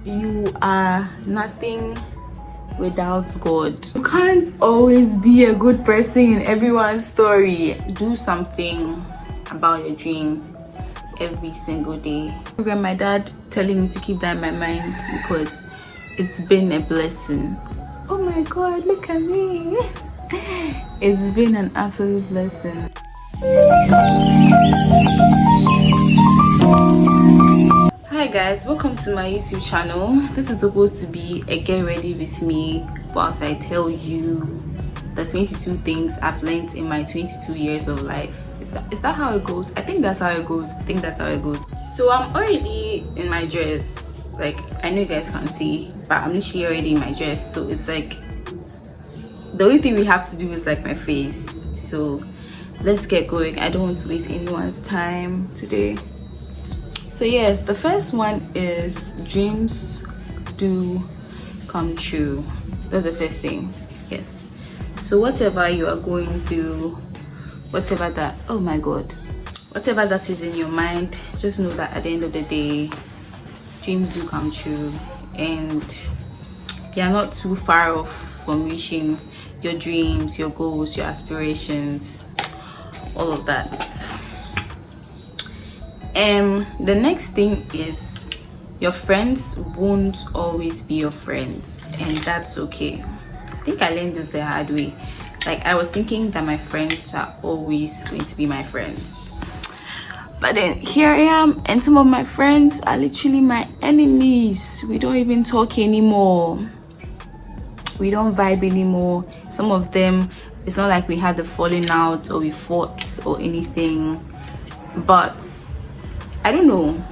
You are nothing without God. You can't always be a good person in everyone's story. Do something about your dream every single day. I remember my dad telling me to keep that in my mind because it's been a blessing. Oh my God, look at me. It's been an absolute blessing. Hi guys, welcome to my YouTube channel. This is supposed to be a get ready with me whilst I tell you the 22 things I've learned in my 22 years of life. Is that how it goes? I think that's how it goes. So I'm already in my dress. Like, I know you guys can't see, but I'm literally already in my dress. So it's like the only thing we have to do is like my face. So let's get going. I don't want to waste anyone's time today. So yeah, the first one is dreams do come true. That's the first thing. Yes. So whatever you are going through, whatever that is in your mind, just know that at the end of the day, dreams do come true, and you are not too far off from reaching your dreams, your goals, your aspirations, all of that. The next thing is your friends won't always be your friends, and that's okay. I think I learned this the hard way. Like, I was thinking that my friends are always going to be my friends, but then here I am, and some of my friends are literally my enemies. We don't even talk anymore. We don't vibe anymore. Some of them, it's not like we had the falling out or we fought or anything, but I don't know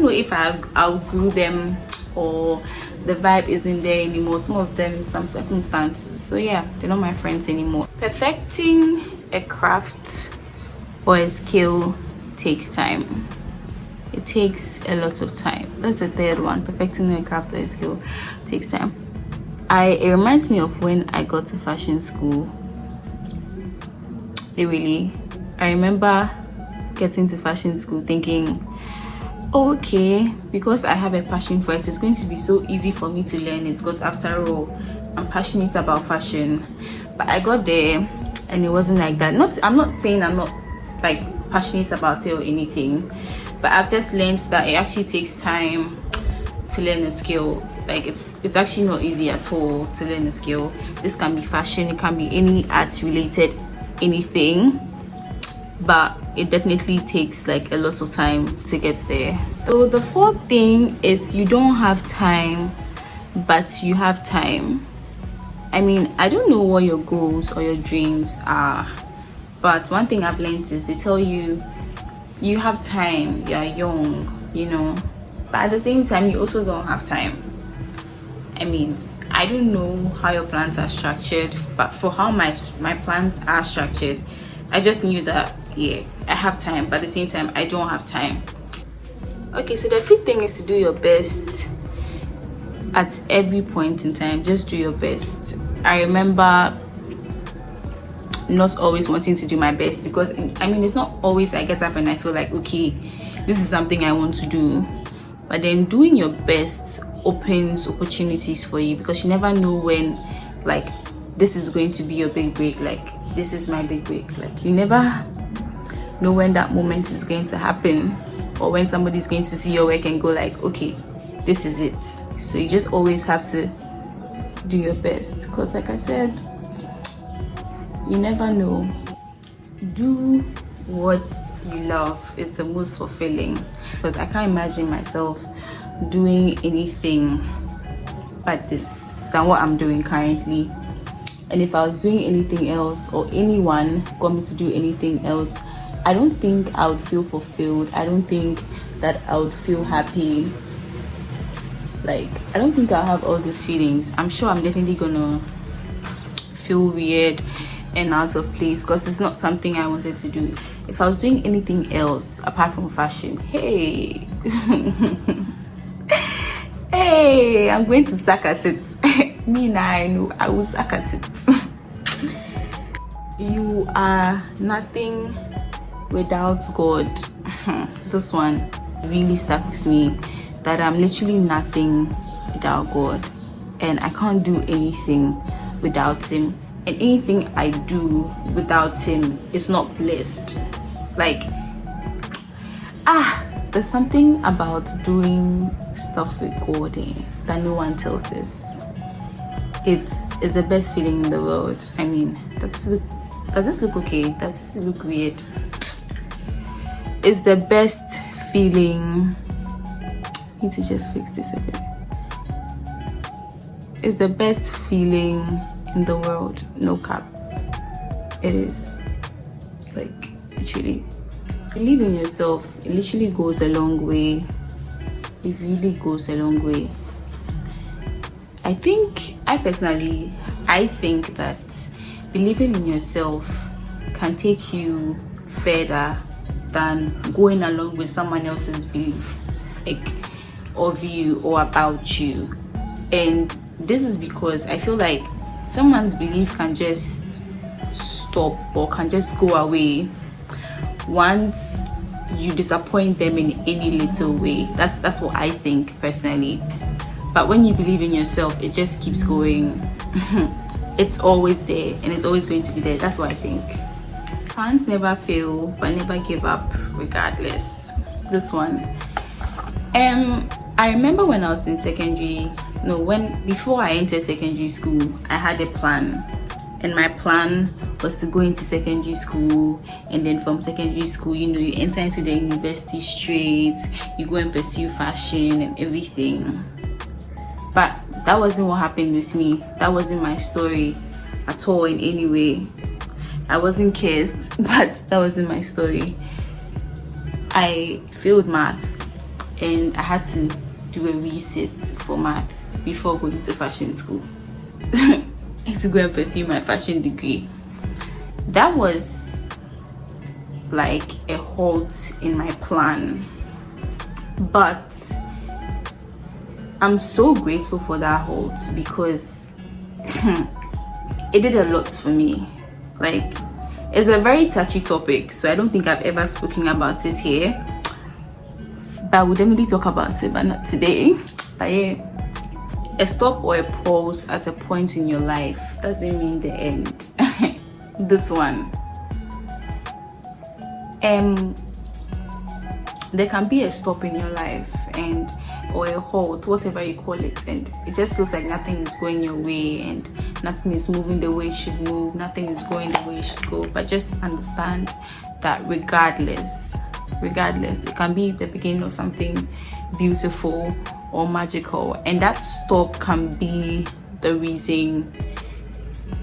if I outgrew them or the vibe isn't there anymore. Some of them, some circumstances. So yeah, they're not my friends anymore. Perfecting a craft or a skill takes time. It takes a lot of time. That's the third one. Perfecting a craft or a skill takes time. It reminds me of when I got to fashion school. I remember getting to fashion school thinking, okay, because I have a passion for it, it's going to be so easy for me to learn it, because after all, I'm passionate about fashion. But I got there and it wasn't like that. I'm not saying I'm not like passionate about it or anything, but I've just learned that it actually takes time to learn a skill. Like, it's actually not easy at all to learn a skill. This can be fashion, it can be any art related anything, but it definitely takes like a lot of time to get there. So the fourth thing is you don't have time, but you have time. I mean, I don't know what your goals or your dreams are, but one thing I've learned is they tell you you have time, you're young, you know, but at the same time you also don't have time. I mean, I don't know how your plans are structured, but for how my plans are structured, I just knew that, yeah, I have time, but at the same time, I don't have time. Okay, so the fifth thing is to do your best at every point in time. Just do your best. I remember not always wanting to do my best because, I mean, it's not always I get up and I feel like, okay, this is something I want to do. But then doing your best opens opportunities for you, because you never know when, like, this is going to be your big break. Like, this is my big break. Like, you never know when that moment is going to happen, or when somebody's going to see your work and go like, okay, this is it. So you just always have to do your best, because like I said, you never know. Do what you love is the most fulfilling, because I can't imagine myself doing anything but this than what I'm doing currently. And if I was doing anything else, or anyone got me to do anything else, I don't think I would feel fulfilled. I don't think that I would feel happy. Like, I don't think I'll have all these feelings. I'm sure I'm definitely gonna feel weird and out of place, because it's not something I wanted to do. If I was doing anything else apart from fashion, hey hey, I'm going to suck at it. Me now, I know I will suck at it. You are nothing without God. This one really stuck with me, that I'm literally nothing without God, and I can't do anything without him, and anything I do without him is not blessed. Like, there's something about doing stuff with God that no one tells us. It's the best feeling in the world. I mean, does this look okay? Does this look weird? It's the best feeling. I need to just fix this a bit. It's the best feeling in the world. No cap. It is. Like, literally. Believe in yourself. It literally goes a long way. It really goes a long way. I personally think that believing in yourself can take you further than going along with someone else's belief, like, of you or about you. And this is because I feel like someone's belief can just stop or can just go away once you disappoint them in any little way. That's what I think personally. But when you believe in yourself, it just keeps going. It's always there, and it's always going to be there. That's what I think. Plans never fail, but never give up regardless. This one. I remember when I was in before I entered secondary school, I had a plan. And my plan was to go into secondary school, and then from secondary school, you enter into the university straight, you go and pursue fashion and everything. But that wasn't what happened with me. That wasn't my story at all in any way. I wasn't cursed, but that wasn't my story. I failed math, and I had to do a reset for math before going to fashion school. To go and pursue my fashion degree. That was like a halt in my plan. But I'm so grateful for that halt because it did a lot for me. Like, it's a very touchy topic, so I don't think I've ever spoken about it here. But I would definitely talk about it, but not today. But yeah, a stop or a pause at a point in your life doesn't mean the end. This one. There can be a stop in your life or a halt, whatever you call it, and it just feels like nothing is going your way and nothing is moving the way it should move, nothing is going the way it should go. But just understand that regardless, it can be the beginning of something beautiful or magical, and that stop can be the reason.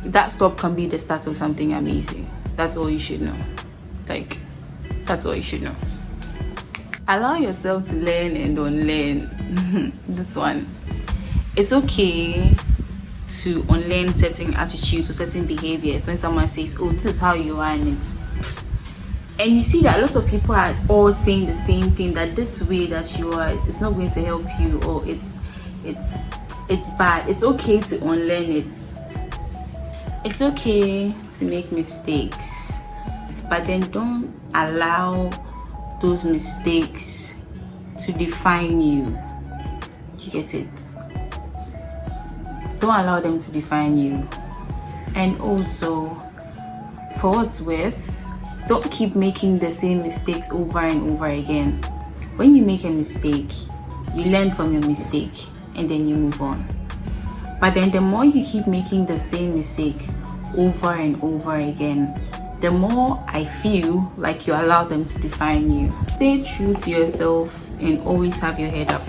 That stop can be the start of something amazing. That's all you should know. Like, that's all you should know. Allow yourself to learn and unlearn. This one. It's okay to unlearn certain attitudes or certain behaviors when someone says, oh, this is how you are, and you see that a lot of people are all saying the same thing, that this way that you are is not going to help you, or it's bad. It's okay to unlearn it. It's okay to make mistakes, but then don't allow those mistakes to define you. You get it? Don't allow them to define you. And also, for what's worth, don't keep making the same mistakes over and over again. When you make a mistake, you learn from your mistake and then you move on. But then the more you keep making the same mistake over and over again, the more I feel like you allow them to define you. Stay true to yourself and always have your head up.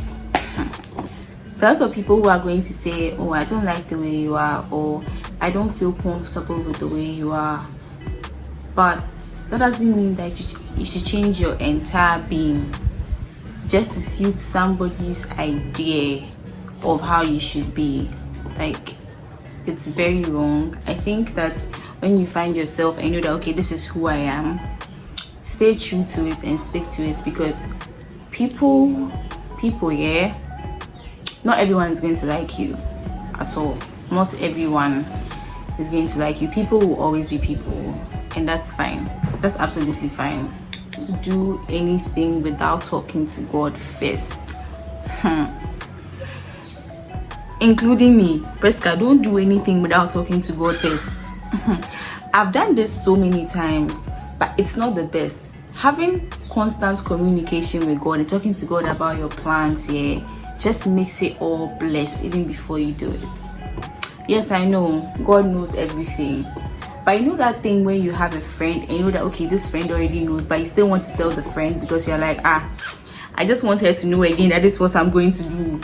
There's of people who are going to say, oh, I don't like the way you are, or I don't feel comfortable with the way you are. But that doesn't mean that you should change your entire being just to suit somebody's idea of how you should be. Like, it's very wrong. I think that when you find yourself and you know that, okay, this is who I am, stay true to it and stick to it, because people, yeah, not everyone is going to like you at all. Not everyone is going to like you. People will always be people, and that's fine. That's absolutely fine. To do anything without talking to God first. including me, Preska, don't do anything without talking to God first. I've done this so many times, but it's not the best. Having constant communication with God and talking to God about your plans, just makes it all blessed even before you do it. Yes, I know God knows everything, but you know that thing when you have a friend and you know that, okay, this friend already knows, but you still want to tell the friend because you're like, I just want her to know again that this is what I'm going to do.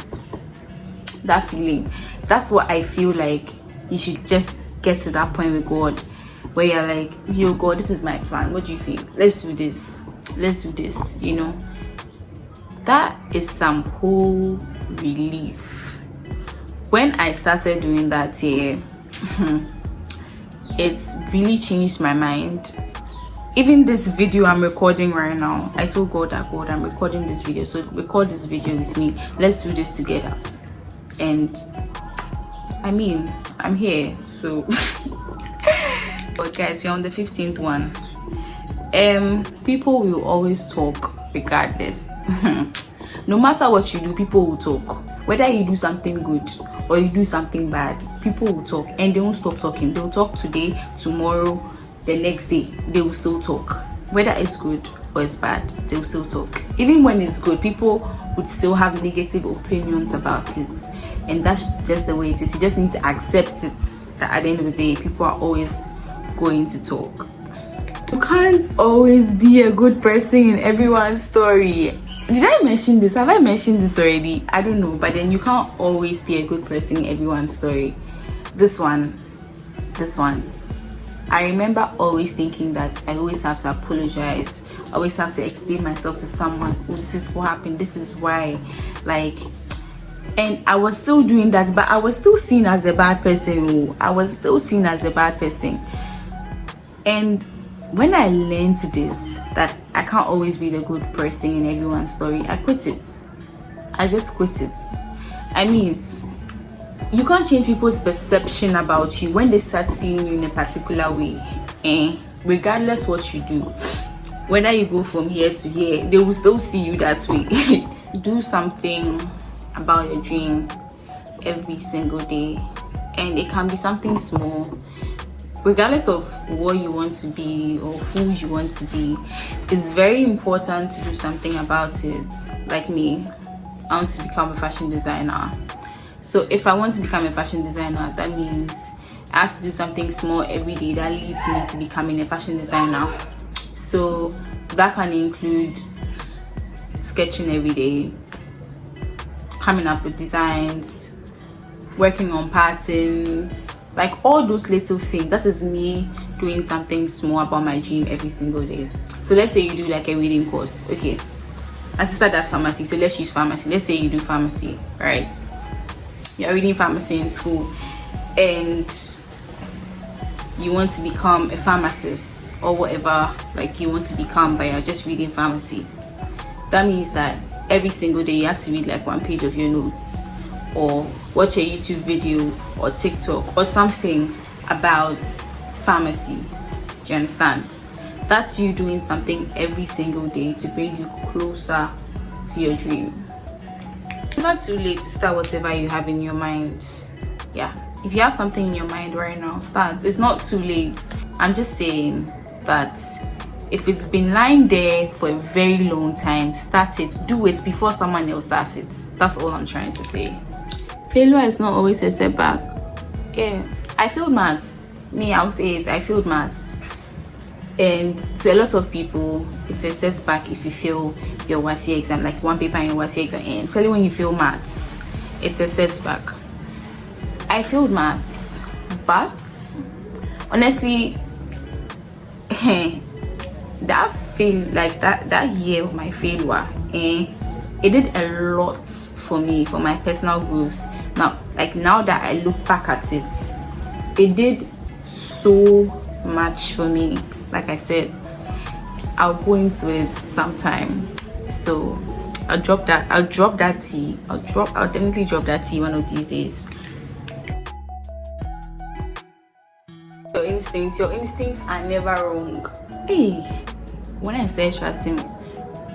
That feeling, that's what I feel like you should just get to that point with God where you're like, yo God, this is my plan, what do you think? Let's do this, you know. That is some whole relief. When I started doing that, it's really changed my mind. Even this video I'm recording right now, I told God that, God, I'm recording this video, so record this video with me, let's do this together. And I mean, I'm here, so but guys, we're on the 15th one. People will always talk regardless. No matter what you do, people will talk. Whether you do something good or you do something bad, people will talk, and they won't stop talking. They'll talk today, tomorrow, the next day, they will still talk. Whether it's good or it's bad, they will still talk. Even when it's good, people would still have negative opinions about it, and that's just the way it is. You just need to accept it, that at the end of the day, people are always going to talk. You can't always be a good person in everyone's story. Did I mention this? Have I mentioned this already? I don't know, but then you can't always be a good person in everyone's story. This one, I remember always thinking that I always have to apologize, I always have to explain myself to someone. Oh, this is what happened, this is why, like, and I was still doing that, but I was still seen as a bad person. And when I learned this, that I can't always be the good person in everyone's story, I quit it. I just quit it. I mean, you can't change people's perception about you when they start seeing you in a particular way. Regardless what you do, whether you go from here to here, they will still see you that way. Do something about your dream every single day, and it can be something small. Regardless of what you want to be or who you want to be, it's very important to do something about it. Like me, I want to become a fashion designer. So if I want to become a fashion designer, that means I have to do something small every day that leads me to becoming a fashion designer. So that can include sketching every day, coming up with designs, working on patterns, like all those little things. That is me doing something small about my dream every single day. So let's say you do like a reading course. Okay, my sister does pharmacy, so let's use pharmacy. Let's say you do pharmacy, right? You're reading pharmacy in school and you want to become a pharmacist or whatever, like you want to become, but you're just reading pharmacy. That means that every single day you have to read like one page of your notes, or watch a YouTube video or TikTok or something about pharmacy. Do you understand? That's you doing something every single day to bring you closer to your dream. It's not too late to start whatever you have in your mind. Yeah, if you have something in your mind right now, start. It's not too late. I'm just saying that if it's been lying there for a very long time, start it. Do it before someone else does it. That's all I'm trying to say. Failure is not always a setback. Yeah, I failed maths. Me, I'll say it. I failed maths. And to a lot of people, it's a setback if you fail your WASSCE exam, like one paper in your WASSCE exam. And especially when you fail maths, it's a setback. I failed maths, but honestly, that year of my failure, it did a lot for me, for my personal growth. Now that I look back at it, it did so much for me. Like I said, I'll go into it sometime. So I'll drop that tea. I'll definitely drop that tea one of these days. Your instincts are never wrong. Hey, when I say trusting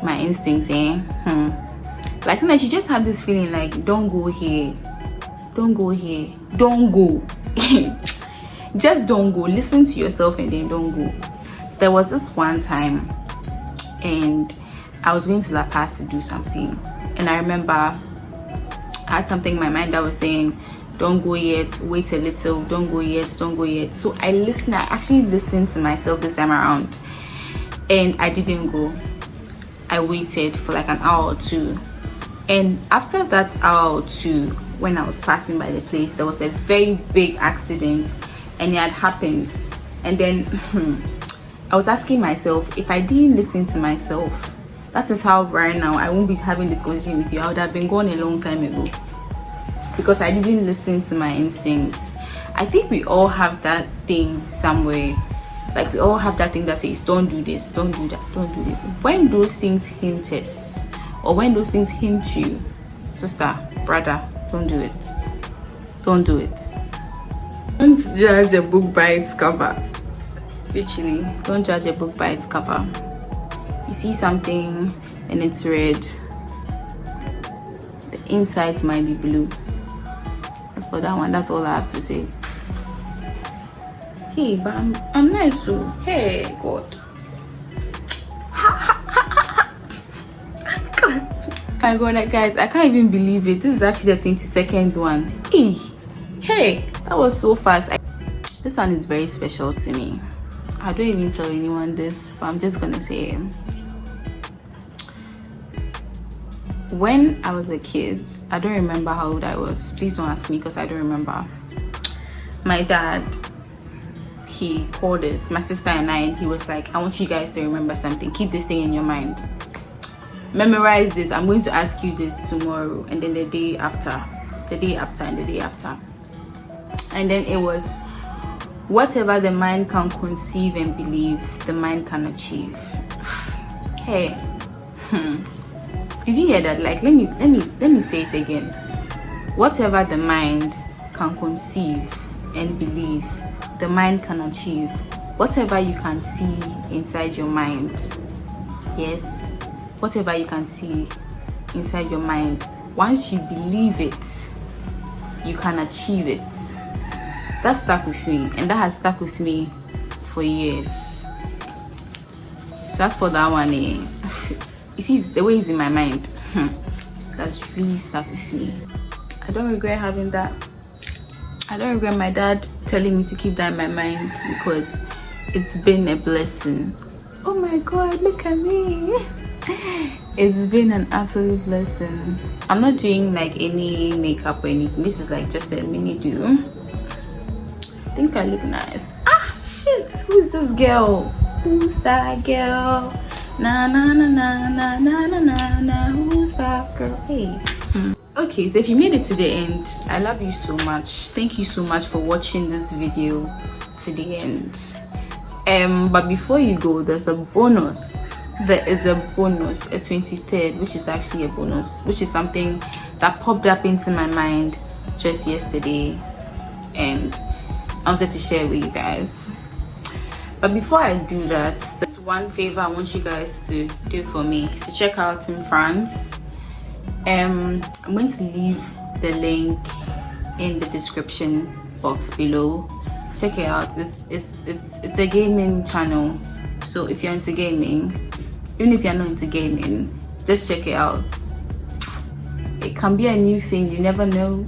my instincts, Like sometimes you just have this feeling like, don't go here, don't go here, don't go. Just don't go. Listen to yourself and then don't go. There was this one time and I was going to La Paz to do something, and I remember I had something in my mind that was saying, don't go yet, wait a little, don't go yet, don't go yet. So I actually listened to myself this time around, and I didn't go. I waited for like an hour or two, and after that hour or two, when I was passing by the place, there was a very big accident and it had happened. And then I was asking myself, if I didn't listen to myself, that is how right now I won't be having this conversation with you. I would have been gone a long time ago, because I didn't listen to my instincts. I think we all have that thing somewhere. Like we all have that thing that says, don't do this, don't do that, don't do this. When those things hint us, or when those things hint you, sister, brother, don't do it. Don't do it. Don't judge a book by its cover. Literally, don't judge a book by its cover. You see something and it's red, the insides might be blue. As for that one, that's all I have to say. Hey, but I'm nice too. Hey, God. My God, guys, I can't even believe it. This is actually the 22nd one. Hey, that was so fast. This one is very special to me. I don't even tell anyone this, but I'm just gonna say it. When I was a kid, I don't remember how old I was. Please don't ask me because I don't remember. My dad, he called us, my sister and I, and he was like, I want you guys to remember something. Keep this thing in your mind. Memorize this. I'm going to ask you this tomorrow, and then the day after, and the day after. And then it was, whatever the mind can conceive and believe, the mind can achieve. Hey, did you hear that? Like, let me say it again. Whatever the mind can conceive and believe, the mind can achieve. Whatever you can see inside your mind, yes, whatever you can see inside your mind, once you believe it, you can achieve it. That stuck with me, and that has stuck with me for years. So as for that one, you see the way it's in my mind, that's really stuck with me. I don't regret having that. I don't regret my dad telling me to keep that in my mind, because it's been a blessing. Oh my God, look at me. It's been an absolute blessing. I'm not doing like any makeup or anything. This is like just a mini do. I think I look nice. Ah, shit. Who's this girl? Who's that girl? Na na na na na na na na na. Who's that girl? Hey. Okay, so if you made it to the end, I love you so much. Thank you so much for watching this video to the end. But before you go, there's a bonus. There is a bonus, a 23rd, which is actually a bonus, which is something that popped up into my mind just yesterday, and I wanted to share with you guys. But before I do that, there's one favor I want you guys to do for me, is to check out Team France. I'm going to leave the link in the description box below. Check it out. It's a gaming channel, so if you're into gaming, even if you're not into gaming, just check it out. It can be a new thing, you never know.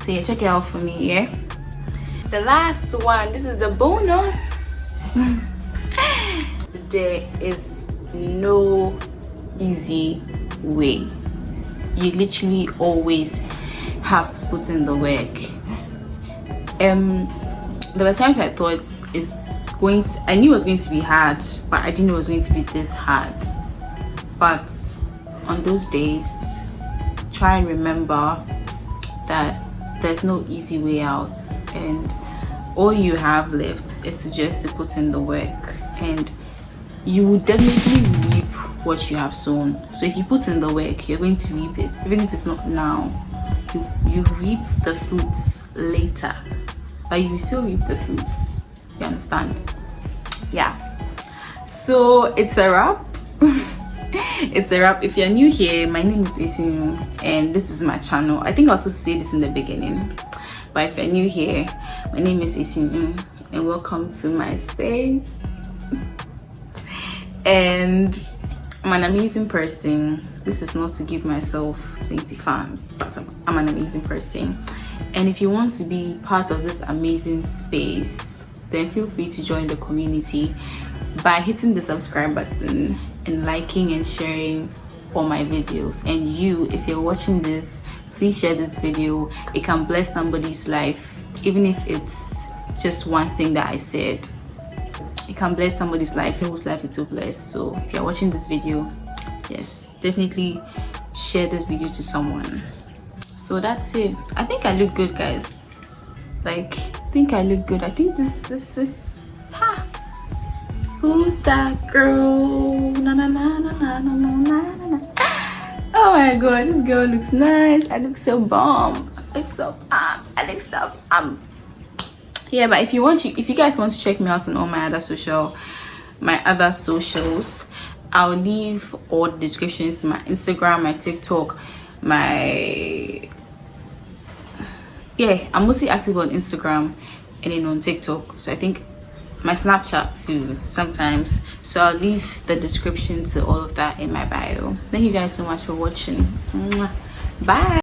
So yeah, check it out for me. Yeah, the last one, this is the bonus. There is no easy way. You literally always have to put in the work. There were times I thought I knew it was going to be hard, but I didn't know it was going to be this hard. But on those days, try and remember that there's no easy way out, and all you have left is to just put in the work, and you will definitely reap what you have sown. So if you put in the work, you're going to reap it. Even if it's not now, you reap the fruits later, but you still reap the fruits. You understand? Yeah. So it's a wrap. It's a wrap. If you're new here, my name is Esinu and this is my channel. I think I was supposed to say this in the beginning, but if you're new here, my name is Esinu and welcome to my space. And I'm an amazing person. This is not to give myself plenty fans, but I'm an amazing person. And if you want to be part of this amazing space, then feel free to join the community by hitting the subscribe button and liking and sharing all my videos. And you, if you're watching this, please share this video. It can bless somebody's life, even if it's just one thing that I said. It can bless somebody's life, whose life it will bless. So if you're watching this video, yes, definitely share this video to someone. So that's it. I think I look good, guys. Like, I think I look good. I think this is who's that girl? Na na na na na na na na. Oh my god, this girl looks nice. I look so bomb. I look so yeah. But if you guys want to check me out on all my other socials, I'll leave all the descriptions, my Instagram, my TikTok, I'm mostly active on Instagram and then on TikTok. So I think my Snapchat too sometimes. So I'll leave the description to all of that in my bio. Thank you guys so much for watching. Bye.